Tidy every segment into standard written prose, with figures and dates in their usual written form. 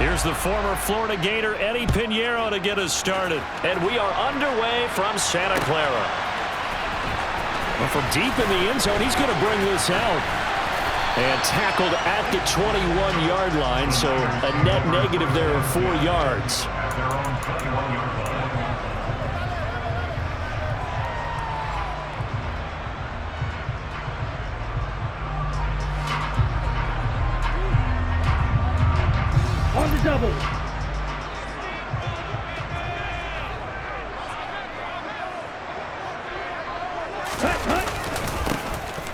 Here's the former Florida Gator Eddie Pinheiro to get us started. And we are underway from Santa Clara. Well, from deep in the end zone, he's going to bring this out. And tackled at the 21-yard line, so a net negative there of 4 yards. On the double.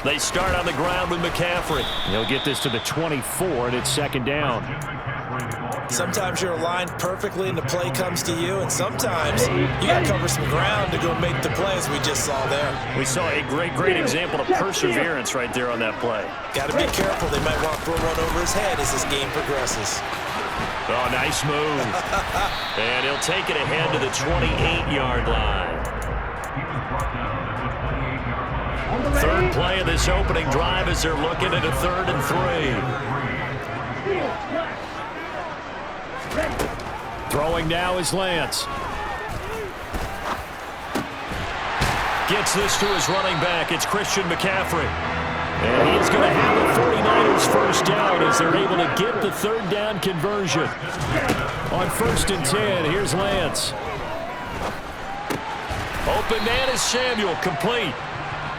They start on the ground with McCaffrey. He'll get this to the 24, and it's second down. Sometimes you're aligned perfectly and the play comes to you, and sometimes you got to cover some ground to go make the play, as we just saw there. We saw a great example of perseverance right there on that play. Got to be careful. They might want to throw one over his head as this game progresses. Oh, nice move. And he'll take it ahead to the 28-yard line. Third play of this opening drive as they're looking at a 3rd and 3. Throwing now is Lance. Gets this to his running back. It's Christian McCaffrey. And he's going to have the 49ers first down as they're able to get the 3rd down conversion. On 1st and 10, here's Lance. Open man is Samuel, complete.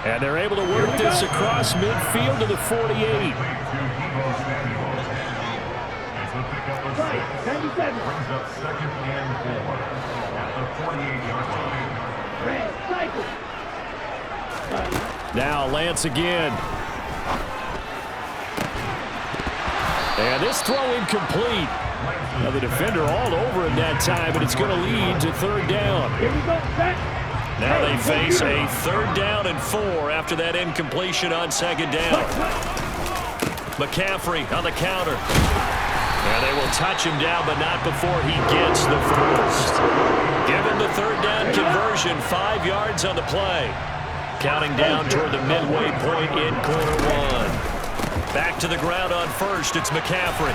And they're able to work this across midfield to the 48. Now Lance again. And this throw incomplete. Now the defender all over him that time, but it's going to lead to 3rd down. Here we go, back. Now they face a 3rd down and 4 after that incompletion on 2nd down. McCaffrey on the counter. And they will touch him down, but not before he gets the first. Given the 3rd down conversion, 5 yards on the play. Counting down toward the midway point in quarter 1. Back to the ground on 1st, it's McCaffrey.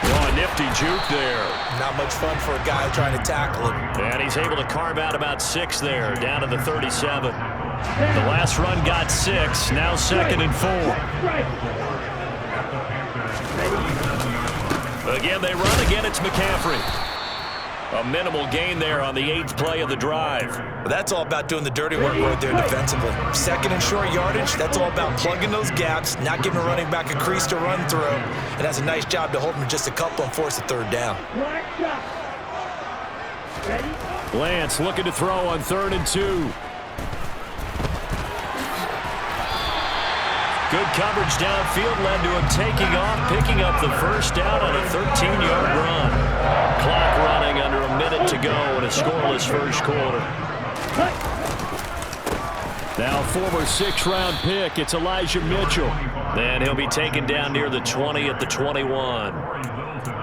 Oh, nifty juke there. Not much fun for a guy trying to tackle him. And he's able to carve out about 6 there, down to the 37. The last run got 6, now 2nd and 4. Again, they run. Again, it's McCaffrey. A minimal gain there on the 8th play of the drive. That's all about doing the dirty work right there defensively. 2nd and short yardage, that's all about plugging those gaps, not giving a running back a crease to run through. And that's a nice job to hold him just a couple and force a 3rd down. Lance looking to throw on 3rd and 2. Good coverage downfield led to him taking off, picking up the first down on a 13-yard run. Clock running under a minute to go in a scoreless first quarter. Now former 6th-round pick, it's Elijah Mitchell. And he'll be taken down near the 20 at the 21.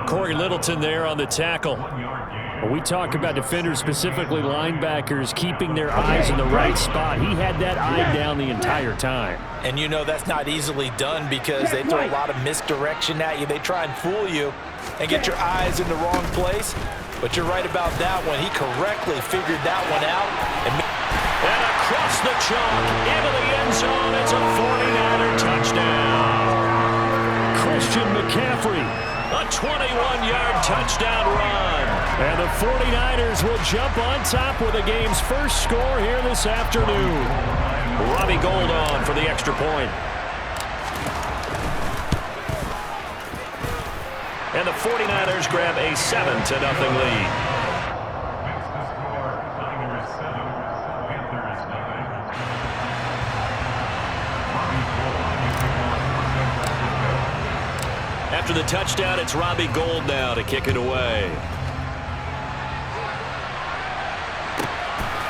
Corey Littleton there on the tackle. When we talk about defenders, specifically linebackers, keeping their eyes in the right spot, he had that eye down the entire time. And you know that's not easily done because they throw a lot of misdirection at you. They try and fool you and get your eyes in the wrong place. But you're right about that one. He correctly figured that one out. And across the chalk, into the end zone, it's a 49er touchdown. Christian McCaffrey, a 21-yard touchdown run. And the 49ers will jump on top with the game's first score here this afternoon. Robbie Gould on for the extra point. And the 49ers grab a 7-0 lead. After the touchdown, it's Robbie Gould now to kick it away.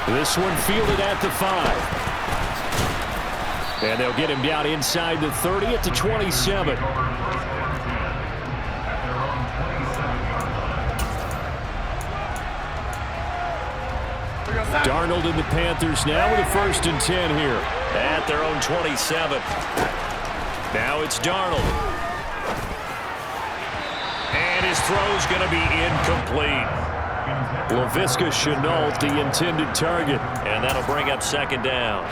This one fielded at the 5. And they'll get him down inside the 30 at the 27. Darnold and the Panthers now with a 1st and 10 here at their own 27. Now it's Darnold. And his throw's going to be incomplete. Laviska Shenault, the intended target. And that'll bring up second down.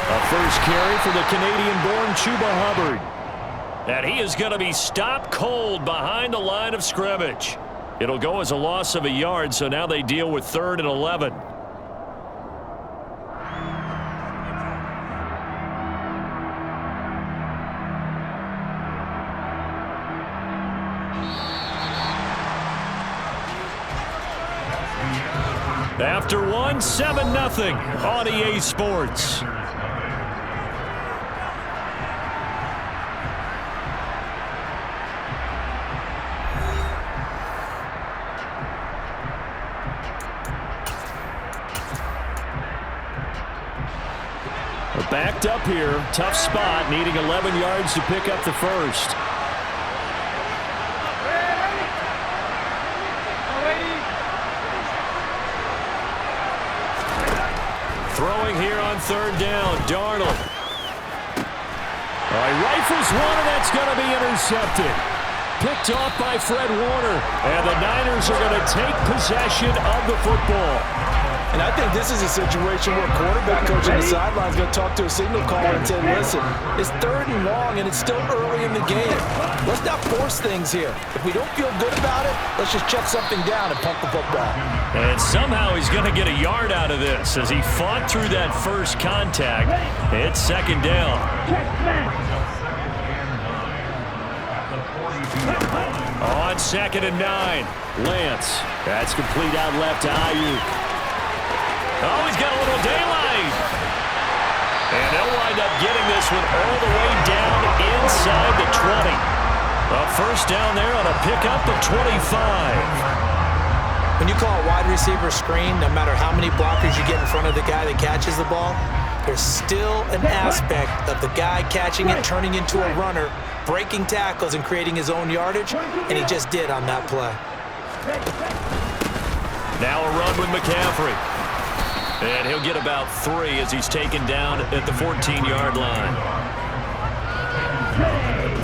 A first carry for the Canadian-born Chuba Hubbard. And he is going to be stopped cold behind the line of scrimmage. It'll go as a loss of a yard, so now they deal with 3rd and 11. After one, 7-0 on EA Sports. We're backed up here. Tough spot, needing 11 yards to pick up the first. Throwing here on 3rd down, Darnold. All right, rifles one, and that's going to be intercepted. Picked off by Fred Warner, and the Niners are going to take possession of the football. And I think this is a situation where quarterback coach on the sideline is going to talk to a signal caller and say, listen, it's 3rd and long, and it's still early in the game. Let's not force things here. If we don't feel good about it, let's just check something down and punt the football. And somehow he's going to get a yard out of this as he fought through that first contact. It's 2nd down. On 2nd and 9, Lance. That's complete out left to Ayuk. Oh, he's got a little daylight. And they'll wind up getting this one all the way down inside the 20. A first down there on a pickup of 25. When you call a wide receiver screen, no matter how many blockers you get in front of the guy that catches the ball, there's still an aspect of the guy catching it, turning into a runner, breaking tackles and creating his own yardage, and he just did on that play. Now a run with McCaffrey. And he'll get about 3 as he's taken down at the 14-yard line.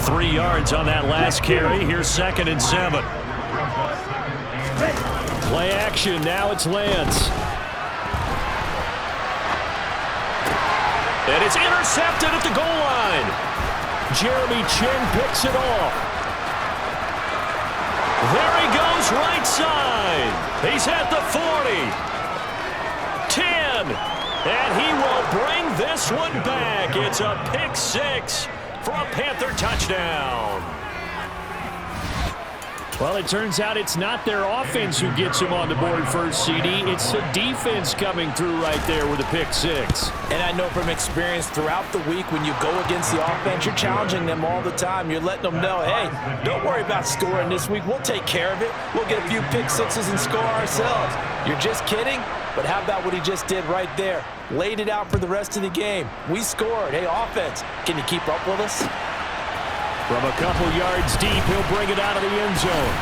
3 yards on that last carry. Here's 2nd and 7. Play action. Now it's Lance. And it's intercepted at the goal line. Jeremy Chin picks it off. There he goes, right side. He's at the 40. 10, and he will bring this one back. It's a pick 6 for a Panther touchdown. Well, it turns out it's not their offense who gets him on the board first, CD. It's the defense coming through right there with a pick 6. And I know from experience throughout the week when you go against the offense, you're challenging them all the time. You're letting them know, hey, don't worry about scoring this week. We'll take care of it. We'll get a few pick 6s and score ourselves. You're just kidding? But how about what he just did right there? Laid it out for the rest of the game. We scored. Hey, offense, can you keep up with us? From a couple yards deep, he'll bring it out of the end zone.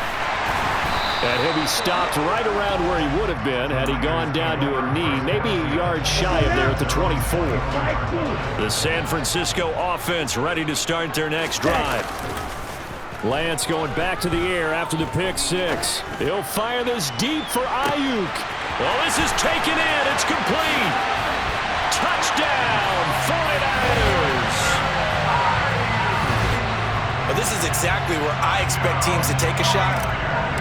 And he'll be stopped right around where he would have been had he gone down to a knee, maybe a yard shy of there at the 24. The San Francisco offense ready to start their next drive. Lance going back to the air after the pick 6. He'll fire this deep for Ayuk. Well, this is taken in. It's complete. Touchdown, 49ers. Well, this is exactly where I expect teams to take a shot.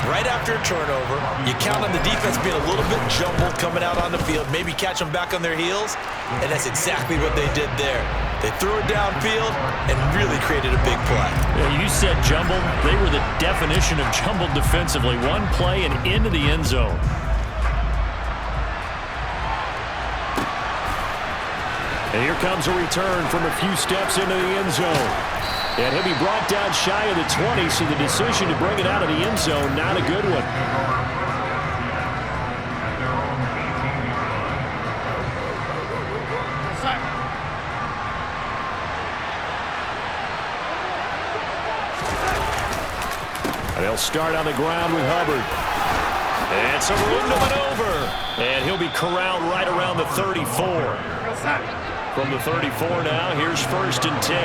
Right after a turnover, you count on the defense being a little bit jumbled coming out on the field, maybe catch them back on their heels, and that's exactly what they did there. They threw it downfield and really created a big play. Yeah, you said jumbled. They were the definition of jumbled defensively. One play and into the end zone. And here comes a return from a few steps into the end zone. And he'll be brought down shy of the 20, so the decision to bring it out of the end zone, not a good one. And they'll start on the ground with Hubbard. And some room to maneuver. And he'll be corralled right around the 34. From the 34 now, here's 1st and 10.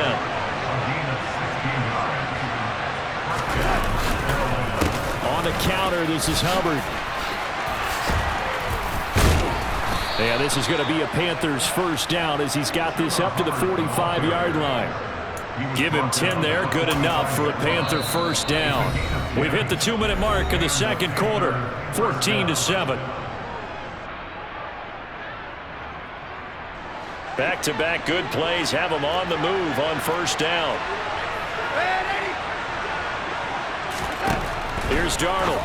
On the counter, this is Hubbard. And this is going to be a Panthers 1st down as he's got this up to the 45-yard line. Give him 10 there, good enough for a Panther 1st down. We've hit the 2-minute mark of the 2nd quarter, 14-7. Back-to-back good plays have him on the move on 1st down. Here's Darnold.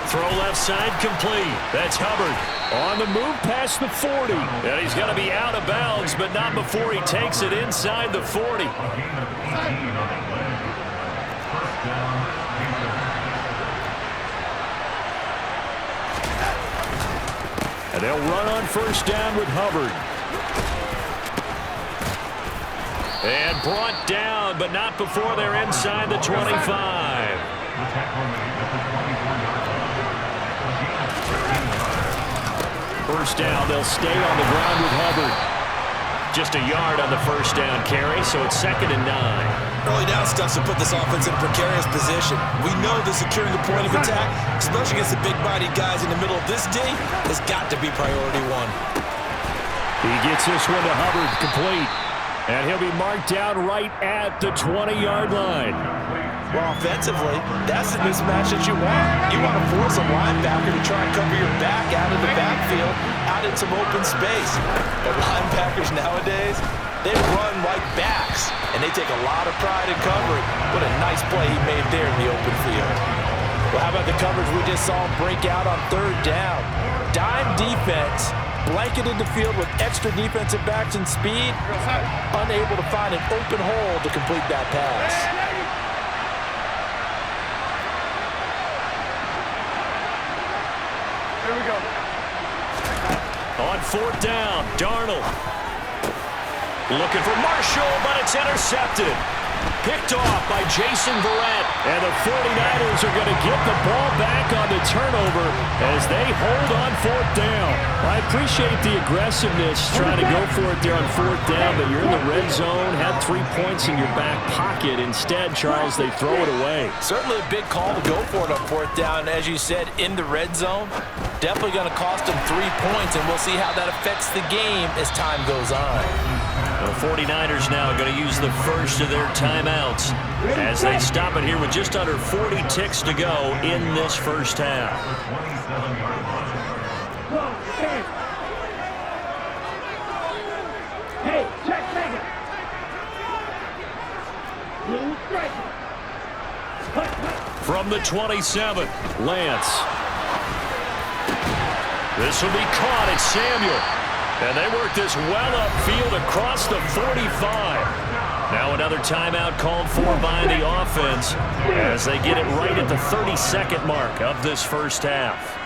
Throw left side complete. That's Hubbard on the move past the 40. And he's going to be out of bounds, but not before he takes it inside the 40. And they'll run on 1st down with Hubbard. And brought down, but not before they're inside the 25. First down, they'll stay on the ground with Hubbard. Just a yard on the 1st down carry, so it's 2nd and 9. Early down stuff to put this offense in a precarious position. We know that securing the point of attack, especially against the big-bodied guys in the middle of this D, has got to be priority 1. He gets this one to Hubbard, complete. And he'll be marked down right at the 20-yard line. Well, offensively, that's the mismatch that you want. You want to force a linebacker to try and cover your back out of the backfield, out in some open space. But linebackers nowadays, they run like backs, and they take a lot of pride in covering. What a nice play he made there in the open field. Well, how about the coverage we just saw him break out on 3rd down? Dime defense, blanketed the field with extra defensive backs and speed, unable to find an open hole to complete that pass. Here we go. On 4th down, Darnold. Looking for Marshall, but it's intercepted. Picked off by Jason Verrett. And the 49ers are going to get the ball back on the turnover as they hold on 4th down. I appreciate the aggressiveness trying to go for it there on 4th down, but you're in the red zone, had 3 points in your back pocket. Instead, Charles, they throw it away. Certainly a big call to go for it on 4th down. As you said, in the red zone, definitely going to cost them 3 points, and we'll see how that affects the game as time goes on. The 49ers now are going to use the first of their timeouts as they stop it here with just under 40 ticks to go in this 1st half. Hey, check Megan. Blue striker. From the 27, Lance. This will be caught. It's Samuel. And they work this well upfield across the 45. Now another timeout called for by the offense as they get it right at the 32nd mark of this 1st half.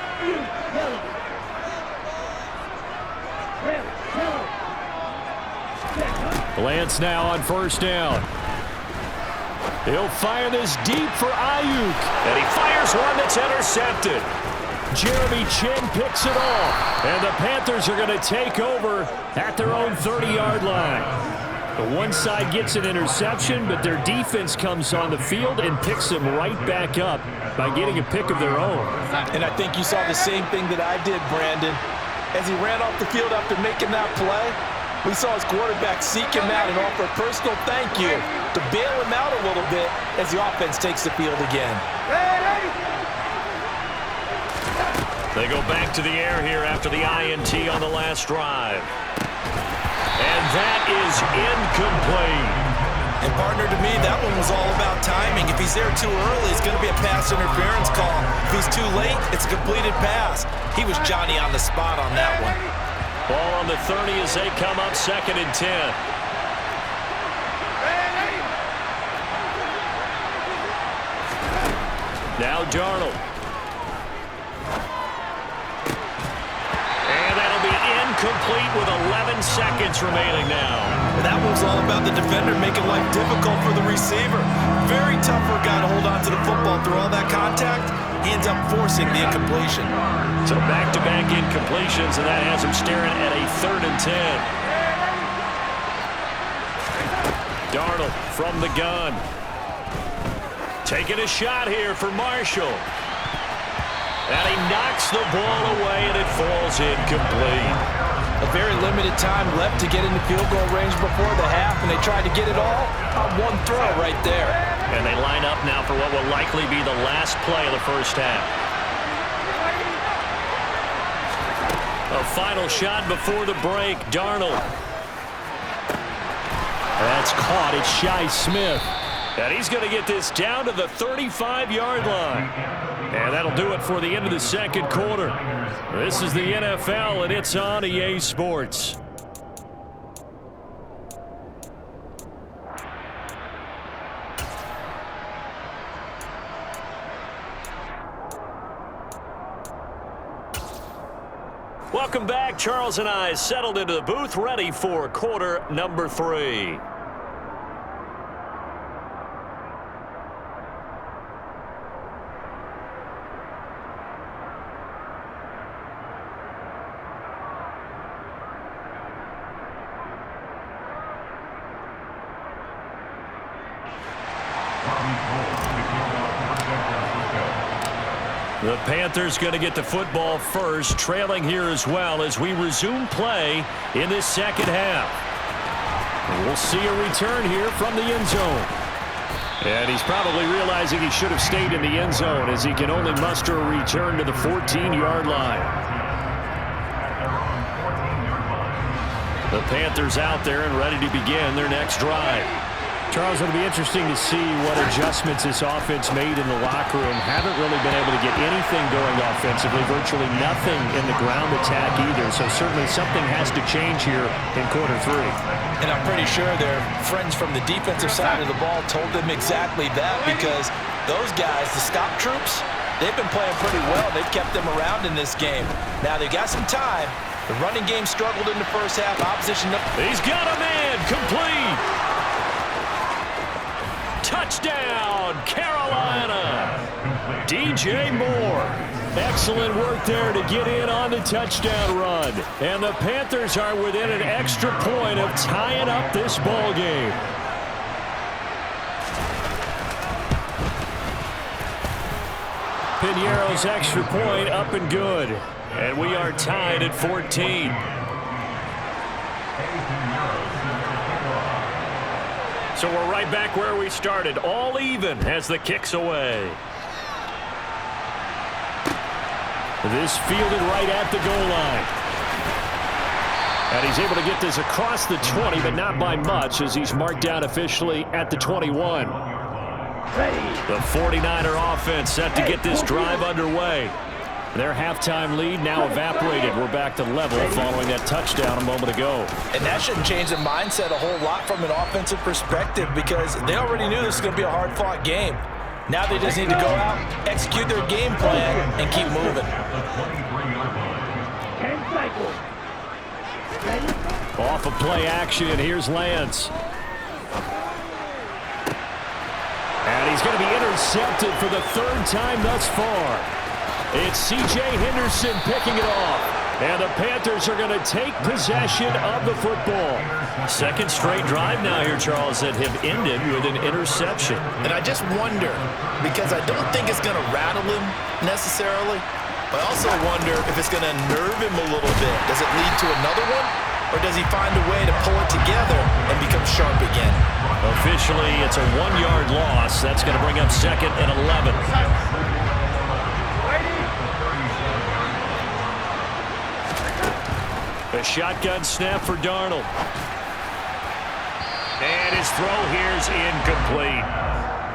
Lance now on 1st down. He'll fire this deep for Ayuk. And he fires one that's intercepted. Jeremy Chin picks it off, and the Panthers are going to take over at their own 30-yard line. The one side gets an interception, but their defense comes on the field and picks them right back up by getting a pick of their own. And I think you saw the same thing that I did, Brandon. As he ran off the field after making that play, we saw his quarterback seek him out and offer a personal thank you to bail him out a little bit as the offense takes the field again. They go back to the air here after the INT on the last drive. And that is incomplete. And partner, to me, that one was all about timing. If he's there too early, it's going to be a pass interference call. If he's too late, it's a completed pass. He was Johnny on the spot on that one. Ball on the 30 as they come up 2nd and 10. Now Darnold. Complete with 11 seconds remaining now. That was all about the defender making life difficult for the receiver. Very tough for a guy to hold on to the football through all that contact. He ends up forcing the incompletion. So back-to-back incompletions, and that has him staring at a 3rd and 10. Darnold from the gun. Taking a shot here for Marshall. And he knocks the ball away, and it falls incomplete. A very limited time left to get into field goal range before the half, and they tried to get it all on one throw right there. And they line up now for what will likely be the last play of the first half. A final shot before the break. Darnold. That's caught. It's Shi Smith. And he's going to get this down to the 35-yard line. And that'll do it for the end of the second quarter. This is the NFL, and it's on EA Sports. Welcome back. Charles and I settled into the booth, ready for quarter number 3. The Panthers going to get the football first, trailing here as well as we resume play in this second half. We'll see a return here from the end zone. And he's probably realizing he should have stayed in the end zone as he can only muster a return to the 14-yard line. The Panthers out there and ready to begin their next drive. Charles, it'll be interesting to see what adjustments this offense made in the locker room. Haven't really been able to get anything going offensively, virtually nothing in the ground attack either. So certainly something has to change here in quarter 3. And I'm pretty sure their friends from the defensive side of the ball told them exactly that, because those guys, the stop troops, they've been playing pretty well. They've kept them around in this game. Now they've got some time. The running game struggled in the first half. Opposition. He's got a man complete. Touchdown, Carolina. DJ Moore. Excellent work there to get in on the touchdown run. And the Panthers are within an extra point of tying up this ball game. Piñeiro's extra point up and good. And we are tied at 14. So we're right back where we started, all even as the kick's away. This fielded right at the goal line. And he's able to get this across the 20, but not by much, as he's marked down officially at the 21. The 49er offense set to get this drive underway. Their halftime lead now evaporated. We're back to level following that touchdown a moment ago. And that shouldn't change the mindset a whole lot from an offensive perspective, because they already knew this was going to be a hard-fought game. Now they just need to go out, execute their game plan, and keep moving. 10 cycles. Off of play action, here's Lance. And he's going to be intercepted for the 3rd time thus far. It's C.J. Henderson picking it off. And the Panthers are going to take possession of the football. Second straight drive now here, Charles, that have ended with an interception. And I just wonder, because I don't think it's going to rattle him necessarily, but I also wonder if it's going to nerve him a little bit. Does it lead to another one? Or does he find a way to pull it together and become sharp again? Officially, it's a 1-yard loss. That's going to bring up 2nd and 11. A shotgun snap for Darnold. And his throw here's incomplete.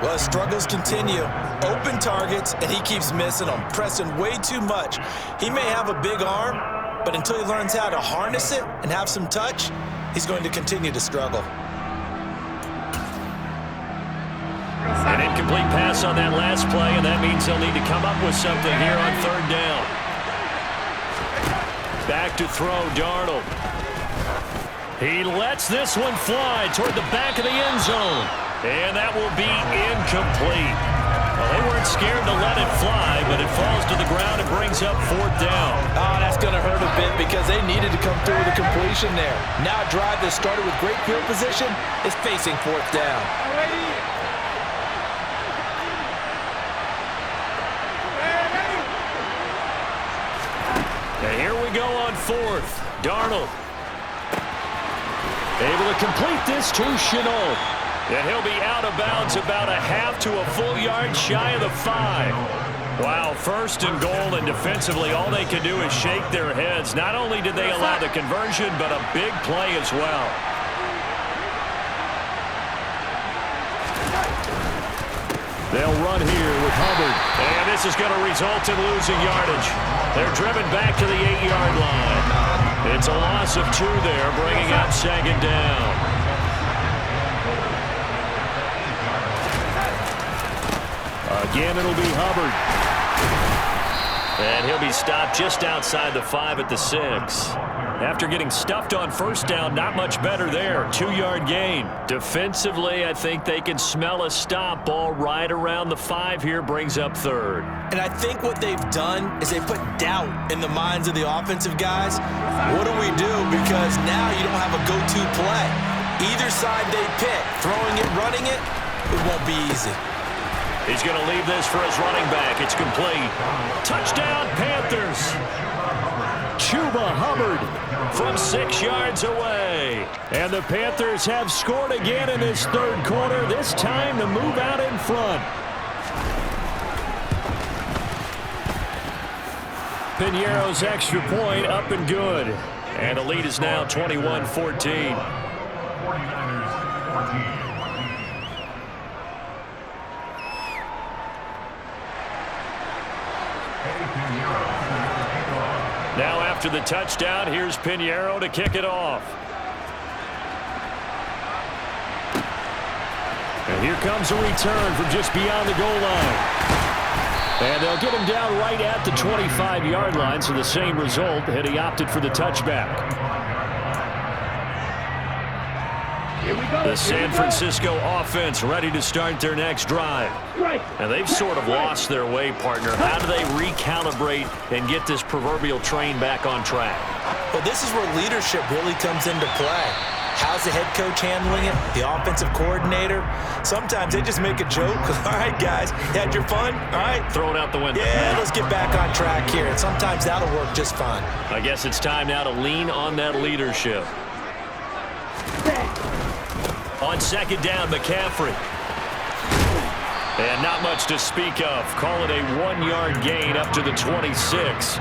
Well, his struggles continue. Open targets, and he keeps missing them, pressing way too much. He may have a big arm, but until he learns how to harness it and have some touch, he's going to continue to struggle. An incomplete pass on that last play, and that means they'll need to come up with something here on 3rd down. Back to throw, Darnold. He lets this one fly toward the back of the end zone. And that will be incomplete. Well, they weren't scared to let it fly, but it falls to the ground and brings up 4th down. Oh, that's going to hurt nerve a bit because they needed to come through with a completion there. Now a drive that started with great field position is facing fourth down. And here we go on fourth. Darnold able to complete this to Chenault. And he'll be out of bounds about a half to a full yard shy of the 5. Wow, first and goal, and defensively all they can do is shake their heads. Not only did they allow the conversion, but a big play as well. They'll run here with Hubbard. And this is going to result in losing yardage. They're driven back to the 8-yard line. It's a loss of 2 there, bringing up second down. Again, it'll be Hubbard. And he'll be stopped just outside the 5 at the 6. After getting stuffed on first down, not much better there. 2-yard gain. Defensively, I think they can smell a stop. Ball right around the 5 here, brings up third. And I think what they've done is they put doubt in the minds of the offensive guys. What do we do? Because now you don't have a go-to play. Either side they pick, throwing it, running it, it won't be easy. He's going to leave this for his running back. It's complete. Touchdown, Panthers. Chuba Hubbard from 6 yards away. And the Panthers have scored again in this third quarter, this time to move out in front. Piñeiro's extra point up and good. And the lead is now 21-14. Now after the touchdown, here's Piñeiro to kick it off. And here comes a return from just beyond the goal line. And they'll get him down right at the 25-yard line, so the same result had he opted for the touchback. The San Francisco offense ready to start their next drive. And they've sort of lost their way, partner. How do they recalibrate and get this proverbial train back on track? Well, this is where leadership really comes into play. How's the head coach handling it? The offensive coordinator? Sometimes they just make a joke. All right, guys, you had your fun? All right. Throw it out the window. Yeah, let's get back on track here. And sometimes that'll work just fine. I guess it's time now to lean on that leadership. On second down, McCaffrey. And not much to speak of. Call it a 1-yard gain up to the 26.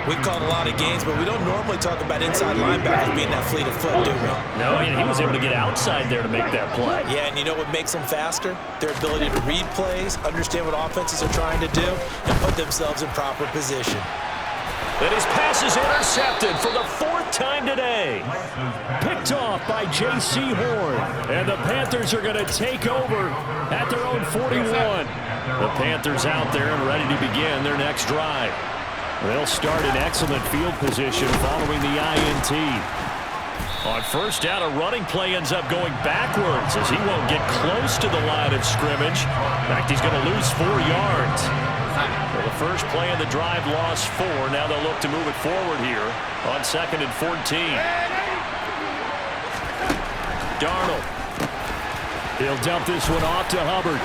We've called a lot of games, but we don't normally talk about inside linebackers being that fleet of foot, do we? No, and he was able to get outside there to make that play. Yeah, and you know what makes them faster? Their ability to read plays, understand what offenses are trying to do, and put themselves in proper position. And his pass is intercepted for the 4th time today. Picked off by J.C. Horn. And the Panthers are going to take over at their own 41. The Panthers out there and ready to begin their next drive. They'll start in excellent field position following the INT. On first down, a running play ends up going backwards as he won't get close to the line of scrimmage. In fact, he's going to lose 4 yards. Well, the first play of the drive lost 4. Now they'll look to move it forward here on 2nd and 14. Darnold. He'll dump this one off to Hubbard.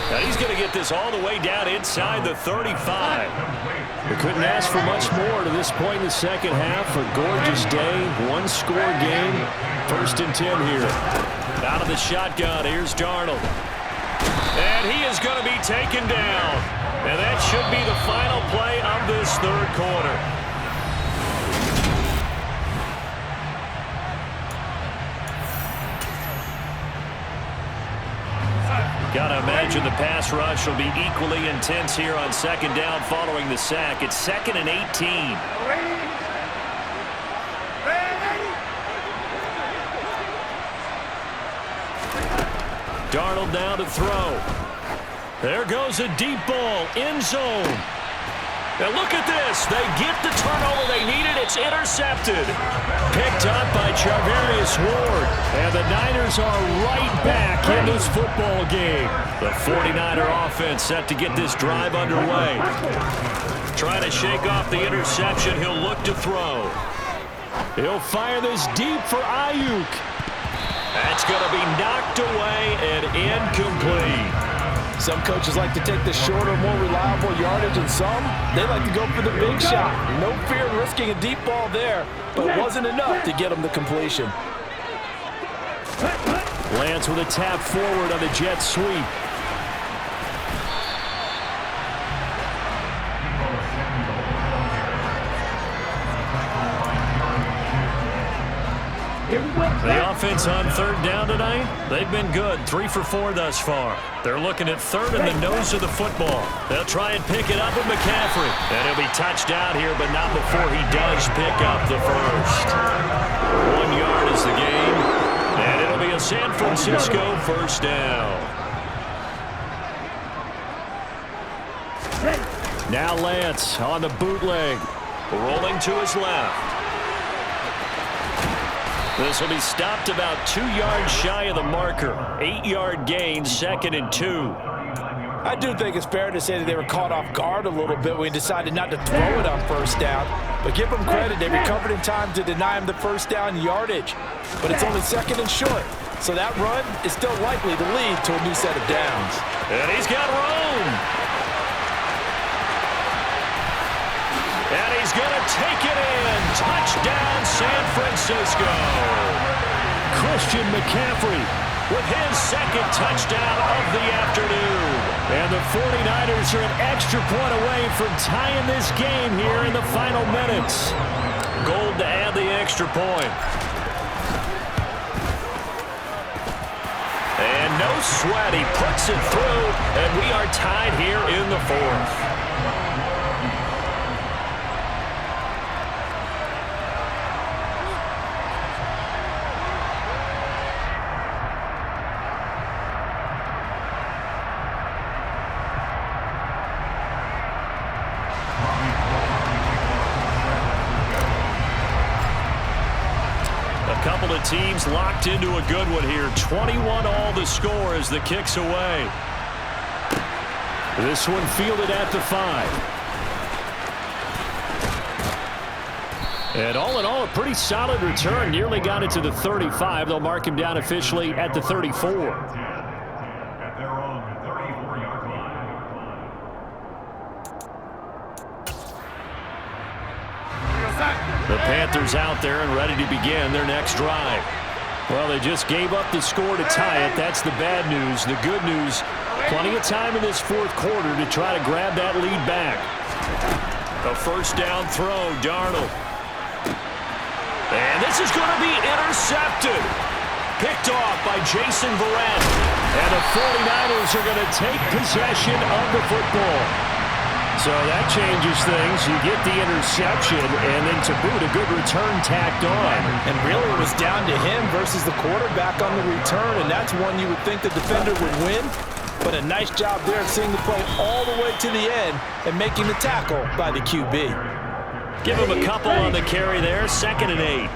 Now he's going to get this all the way down inside the 35. We couldn't ask for much more to this point in the second half. A gorgeous day, 1-score game. 1st and 10 here. Out of the shotgun, here's Darnold. And he is going to be taken down. And that should be the final play of this third quarter. Got to imagine the pass rush will be equally intense here on second down following the sack. It's 2nd and 18. Darnold now to throw. There goes a deep ball, end zone. Now look at this. They get the turnover they needed. It's intercepted. Picked up by Charvarius Ward. And the Niners are right back in this football game. The 49er offense set to get this drive underway. Trying to shake off the interception. He'll look to throw. He'll fire this deep for Ayuk. That's going to be knocked away and incomplete. Some coaches like to take the shorter, more reliable yardage, and some, they like to go for the big shot. No fear in risking a deep ball there, but it wasn't enough to get him the completion. Lance with a tap forward on the jet sweep. The offense on third down tonight, they've been good. 3 for 4 thus far. They're looking at third in the nose of the football. They'll try and pick it up with McCaffrey. And he'll be touched out here, but not before he does pick up the first. 1 yard is the game, and it'll be a San Francisco first down. Now Lance on the bootleg, rolling to his left. This will be stopped about 2 yards shy of the marker. 8-yard gain, 2nd and 2. I do think it's fair to say that they were caught off guard a little bit when we decided not to throw it on first down. But give them credit, they recovered in time to deny him the first down yardage. But it's only 2nd and short. So that run is still likely to lead to a new set of downs. And he's got room. And he's going to take it in. Touchdown, San Francisco. Christian McCaffrey with his 2nd touchdown of the afternoon. And the 49ers are an extra point away from tying this game here in the final minutes. Gold to add the extra point. And no sweat. He puts it through, and we are tied here in the 4th. Teams locked into a good one here. 21 all the score as the kick's away. This one fielded at the 5. And all in all, a pretty solid return. Nearly got it to the 35. They'll mark him down officially at the 34. The Panthers out there and ready to begin their next drive. Well, they just gave up the score to tie it. That's the bad news. The good news, plenty of time in this 4th quarter to try to grab that lead back. A first down throw, Darnold. And this is going to be intercepted. Picked off by Jason Verrett. And the 49ers are going to take possession of the football. So that changes things. You get the interception, and then to boot, a good return tacked on. And really, it was down to him versus the quarterback on the return, and that's one you would think the defender would win. But a nice job there of seeing the play all the way to the end and making the tackle by the QB. Give him a couple on the carry there, 2nd and 8.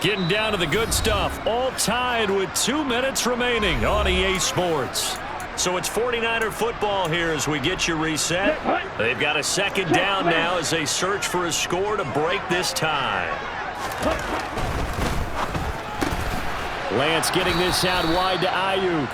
Getting down to the good stuff. All tied with 2 minutes remaining on EA Sports. So it's 49er football here as we get you reset. They've got a 2nd down now as they search for a score to break this tie. Lance getting this out wide to Ayuk.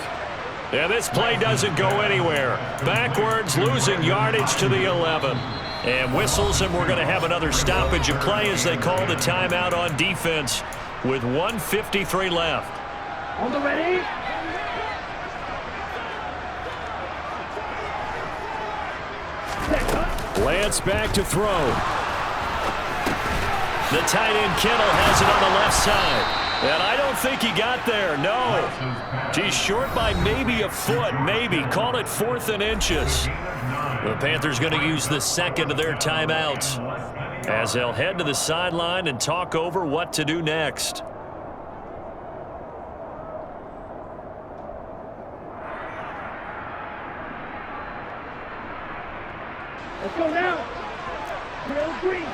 And this play doesn't go anywhere. Backwards, losing yardage to the 11. And whistles, and we're going to have another stoppage of play as they call the timeout on defense with 1:53 left. On the ready. Lance back to throw. The tight end Kittle has it on the left side. And I don't think he got there, no. He's short by maybe a foot, maybe. Call it 4th and inches. The Panthers going to use the 2nd of their timeouts as they'll head to the sideline and talk over what to do next. Let's go now. Real green.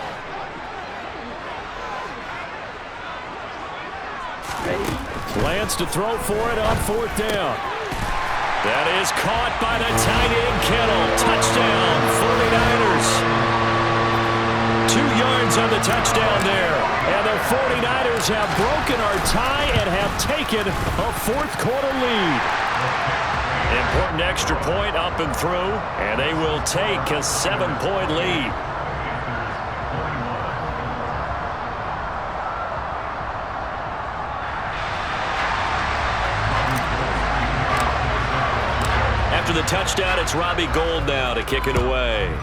Lance chance to throw for it on 4th down. That is caught by the tight end, Kittle. Touchdown, 49ers. 2 yards on the touchdown there. And the 49ers have broken our tie and have taken a 4th quarter lead. Important extra point up and through, and they will take a 7-point lead. After the touchdown, it's Robbie Gould now to kick it away.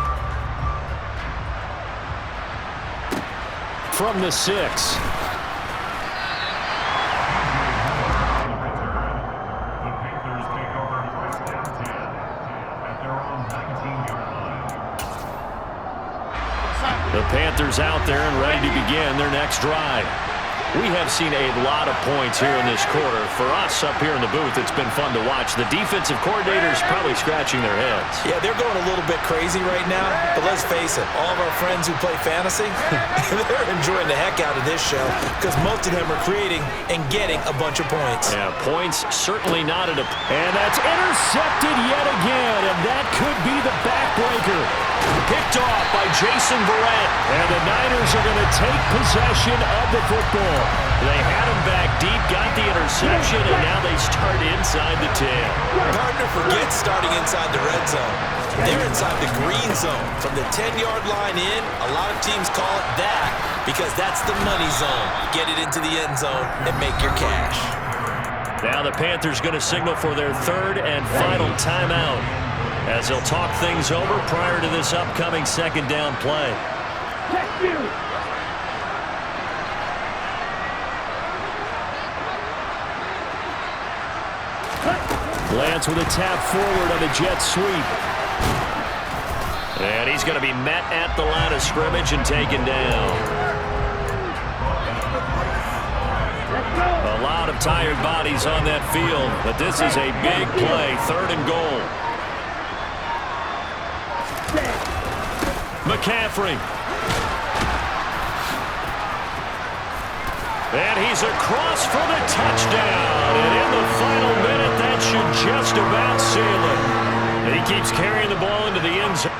From the 6. The Panthers out there and ready to begin their next drive. We have seen a lot of points here in this quarter. For us up here in the booth, it's been fun to watch. The defensive coordinators probably scratching their heads. Yeah, they're going a little bit crazy right now, but let's face it, all of our friends who play fantasy, they're enjoying the heck out of this show because most of them are creating and getting a bunch of points. Yeah, points certainly not at a... And that's intercepted yet again, and that could be the backbreaker. Picked off by Jason Verrett, and the Niners are going to take possession of the football. They had him back deep, got the interception, and now they start inside the 10. Gardner forgets starting inside the red zone. They're inside the green zone. From the 10-yard line in, a lot of teams call it that because that's the money zone. Get it into the end zone and make your cash. Now the Panthers going to signal for their 3rd and final timeout as they'll talk things over prior to this upcoming 2nd down play. Lance with a tap forward on the jet sweep. And he's going to be met at the line of scrimmage and taken down. A lot of tired bodies on that field, but this is a big play, 3rd and goal. McCaffrey. And he's across for the touchdown. And in the final minute, that should just about seal it. And he keeps carrying the ball into the end zone.